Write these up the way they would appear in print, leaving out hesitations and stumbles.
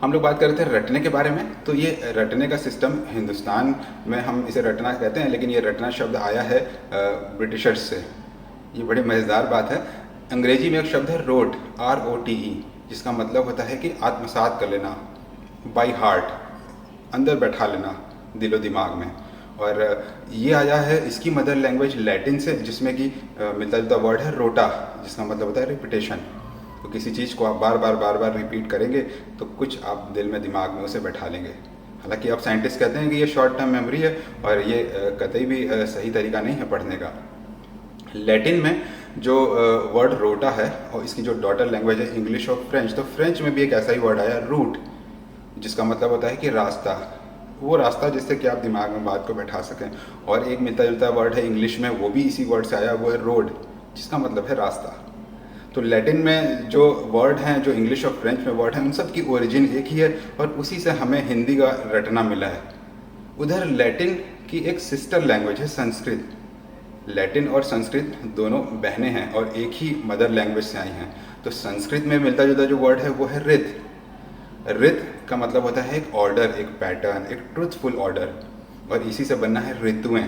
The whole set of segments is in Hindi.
हम लोग बात कर रहे थे रटने के बारे में। तो ये रटने का सिस्टम हिंदुस्तान में हम इसे रटना कहते हैं, लेकिन ये रटना शब्द आया है ब्रिटिशर्स से। ये बड़ी मज़ेदार बात है। अंग्रेजी में एक शब्द है रोट, ROTE, जिसका मतलब होता है कि आत्मसात कर लेना, बाई हार्ट, अंदर बैठा लेना दिलो दिमाग में। और ये आया है इसकी मदर लैंग्वेज लैटिन से, जिसमें कि मिलता जुलता वर्ड है रोटा, जिसका मतलब होता है रिपीटेशन। तो किसी चीज़ को आप बार बार रिपीट करेंगे तो कुछ आप दिल में दिमाग में उसे बैठा लेंगे। हालांकि अब साइंटिस्ट कहते हैं कि ये शॉर्ट टर्म मेमोरी है और ये कतई भी सही तरीका नहीं है पढ़ने का। लैटिन में जो वर्ड रोटा है और इसकी जो डॉटर लैंग्वेज है इंग्लिश और फ्रेंच, तो फ्रेंच में भी एक ऐसा ही वर्ड आया रूट, जिसका मतलब होता है कि रास्ता, वो रास्ता जिससे कि आप दिमाग में बात को बैठा सकें। और एक मिलता जुलता वर्ड है इंग्लिश में, वो भी इसी वर्ड से आया, वो है रोड, जिसका मतलब है रास्ता। तो लैटिन में जो वर्ड हैं, जो इंग्लिश और फ्रेंच में वर्ड हैं, उन सब की ओरिजिन एक ही है और उसी से हमें हिंदी का रटना मिला है। उधर लैटिन की एक सिस्टर लैंग्वेज है संस्कृत। लैटिन और संस्कृत दोनों बहनें हैं और एक ही मदर लैंग्वेज से आई हैं। तो संस्कृत में मिलता जुलता जो वर्ड है वो है रित। रित का मतलब होता है एक ऑर्डर, एक पैटर्न, एक ट्रुथफुल ऑर्डर। और इसी से बनना है ऋतुएं,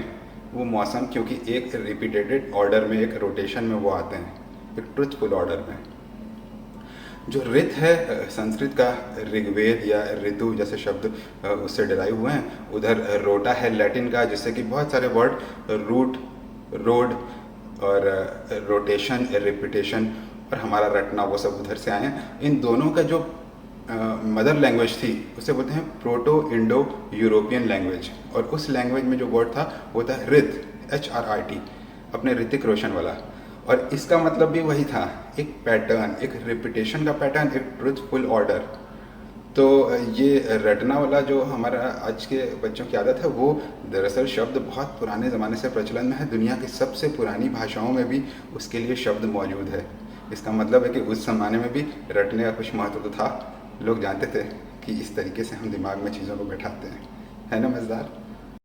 वो मौसम, क्योंकि एक रिपीटेटेड ऑर्डर में, एक रोटेशन में वो आते हैं, एक ट्रुथफुल ऑर्डर में। जो ऋत है संस्कृत का ऋग्वेद या ऋतु जैसे शब्द उससे डराइव हुए हैं। उधर रोटा है लैटिन का, जिससे कि बहुत सारे वर्ड रूट, रोड और रोटेशन, रिपीटेशन और हमारा रटना, वो सब उधर से आए हैं। इन दोनों का जो मदर लैंग्वेज थी उसे बोलते हैं प्रोटो इंडो यूरोपियन लैंग्वेज। और उस लैंग्वेज में जो वर्ड था वो था रित, HRIT, अपने ऋतिक रोशन वाला। और इसका मतलब भी वही था, एक पैटर्न, एक रिपीटेशन का पैटर्न, एक ट्रुथफुल ऑर्डर। तो ये रटना वाला जो हमारा आज के बच्चों की आदत है, वो दरअसल शब्द बहुत पुराने ज़माने से प्रचलन में है। दुनिया की सबसे पुरानी भाषाओं में भी उसके लिए शब्द मौजूद है। इसका मतलब है कि उस ज़माने में भी रटने का कुछ महत्व तो था। लोग जानते थे कि इस तरीके से हम दिमाग में चीज़ों को बैठाते हैं। है ना मज़ेदार?